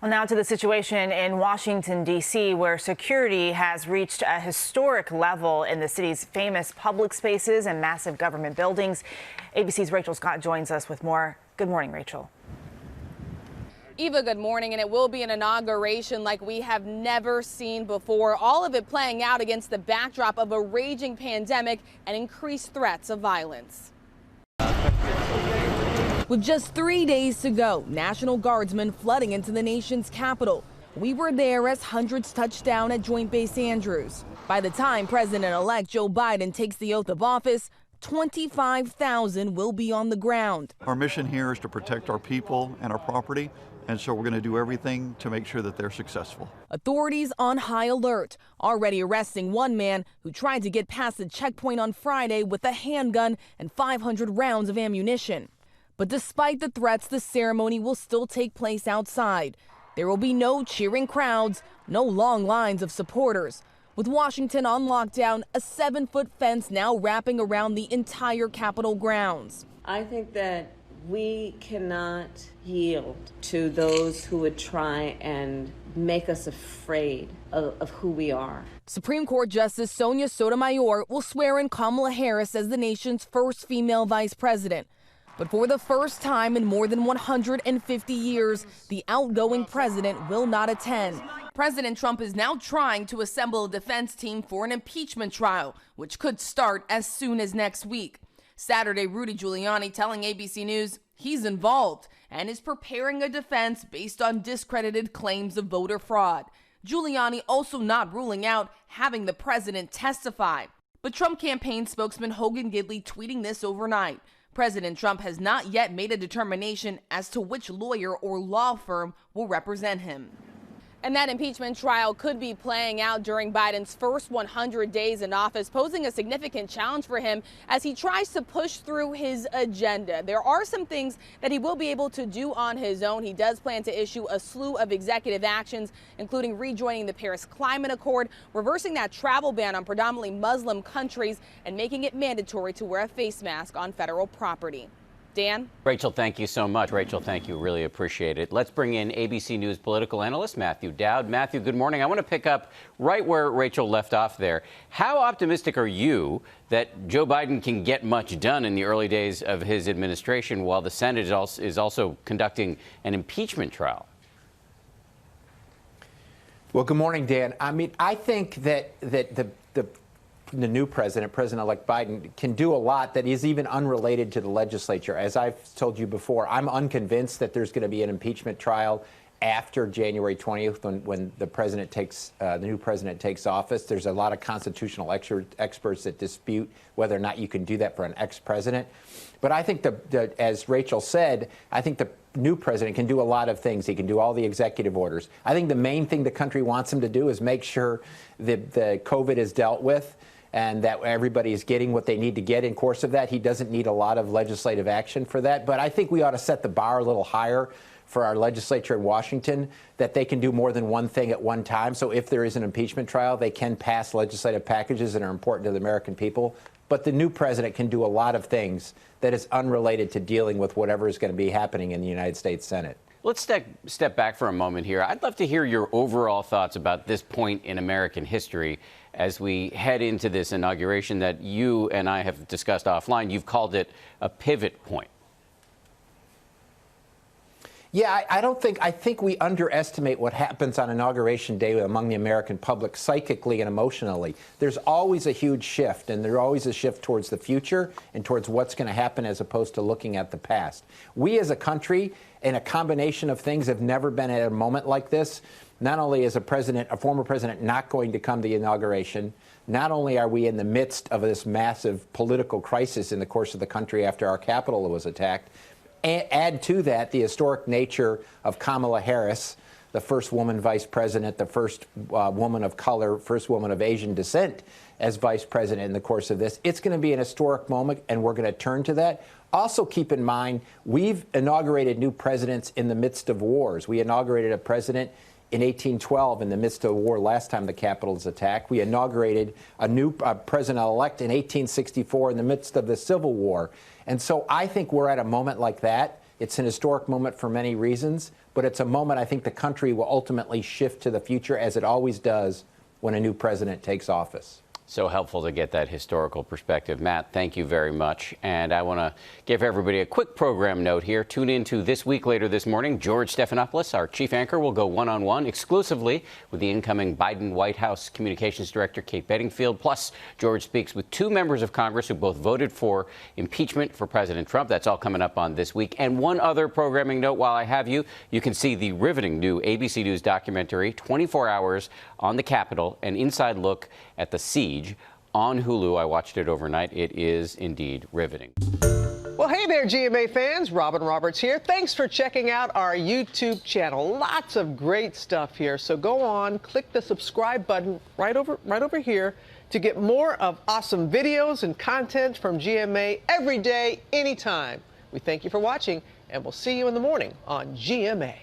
Well, now to the situation in Washington, D.C., where security has reached a historic level in the city's famous public spaces and massive government buildings. ABC's Rachel Scott joins us with more. Good morning, Rachel. Eva, good morning. And it will be an inauguration like we have never seen before. All of it playing out against the backdrop of a raging pandemic and increased threats of violence. With just 3 days to go, National Guardsmen flooding into the nation's capital. We were there as hundreds touched down at Joint Base Andrews. By the time President-elect Joe Biden takes the oath of office, 25,000 will be on the ground. Our mission here is to protect our people and our property, and so we're going to do everything to make sure that they're successful. Authorities on high alert, already arresting one man who tried to get past the checkpoint on Friday with a handgun and 500 rounds of ammunition. But despite the threats, the ceremony will still take place outside. There will be no cheering crowds, no long lines of supporters. With Washington on lockdown, a 7-foot fence now wrapping around the entire Capitol grounds. I think that we cannot yield to those who would try and make us afraid of who we are. Supreme Court Justice Sonia Sotomayor will swear in Kamala Harris as the nation's first female vice president. But for the first time in more than 150 years, the outgoing president will not attend. President Trump is now trying to assemble a defense team for an impeachment trial, which could start as soon as next week. Saturday, Rudy Giuliani telling ABC News he's involved and is preparing a defense based on discredited claims of voter fraud. Giuliani also not ruling out having the president testify. But Trump campaign spokesman Hogan Gidley tweeting this overnight. President Trump has not yet made a determination as to which lawyer or law firm will represent him. And that impeachment trial could be playing out during Biden's first 100 days in office, posing a significant challenge for him as he tries to push through his agenda. There are some things that he will be able to do on his own. He does plan to issue a slew of executive actions, including rejoining the Paris Climate Accord, reversing that travel ban on predominantly Muslim countries, and making it mandatory to wear a face mask on federal property. Dan? Rachel, thank you so much. Rachel, thank you. Really appreciate it. Let's bring in ABC News political analyst Matthew Dowd. Matthew, good morning. I want to pick up right where Rachel left off there. How optimistic are you that Joe Biden can get much done in the early days of his administration while the Senate is also conducting an impeachment trial? Well, good morning, Dan. I mean, I think that the new president, President-elect Biden, can do a lot that is even unrelated to the legislature. As I've told you before, I'm unconvinced that there's going to be an impeachment trial after January 20th when the new president takes office. There's a lot of constitutional experts that dispute whether or not you can do that for an ex-president. But I think, as Rachel said, I think the new president can do a lot of things. He can do all the executive orders. I think the main thing the country wants him to do is make sure that the COVID is dealt with and that everybody is getting what they need to get in course of that. He doesn't need a lot of legislative action for that. But I think we ought to set the bar a little higher for our legislature in Washington, that they can do more than one thing at one time. So if there is an impeachment trial, they can pass legislative packages that are important to the American people. But the new president can do a lot of things that is unrelated to dealing with whatever is going to be happening in the United States Senate. Let's step back for a moment here. I'd love to hear your overall thoughts about this point in American history as we head into this inauguration that you and I have discussed offline. You've called it a pivot point. Yeah, I think we underestimate what happens on Inauguration Day among the American public psychically and emotionally. There's always a huge shift, and there's always a shift towards the future and towards what's going to happen as opposed to looking at the past. We as a country, in a combination of things, have never been at a moment like this. Not only is a former president not going to come to the inauguration, not only are we in the midst of this massive political crisis in the course of the country after our Capitol was attacked, add to that the historic nature of Kamala Harris, the first woman vice president, the first woman of color, first woman of Asian descent as vice president in the course of this. It's going to be an historic moment, and we're going to turn to that. Also keep in mind, we've inaugurated new presidents in the midst of wars. We inaugurated a president in 1812 in the midst of a war last time the Capitol was attacked. We inaugurated a new president-elect in 1864 in the midst of the Civil War. And so I think we're at a moment like that It's an historic moment for many reasons, but it's a moment I think the country will ultimately shift to the future, as it always does when a new president takes office. So helpful to get that historical perspective. Matt, thank you very much. And I want to give everybody a quick program note here. Tune in to This Week later this morning. George Stephanopoulos, our chief anchor, will go one-on-one exclusively with the incoming Biden White House Communications Director, Kate Bedingfield. Plus, George speaks with two members of Congress who both voted for impeachment for President Trump. That's all coming up on This Week. And one other programming note while I have you, you can see the riveting new ABC News documentary, 24 Hours on the Capitol, an inside look at the siege on Hulu. I watched it overnight. It is indeed riveting. Well, hey there, GMA fans. Robin Roberts here. Thanks for checking out our YouTube channel. Lots of great stuff here. So go on, click the subscribe button right over here to get more of awesome videos and content from GMA every day, anytime. We thank you for watching, and we'll see you in the morning on GMA.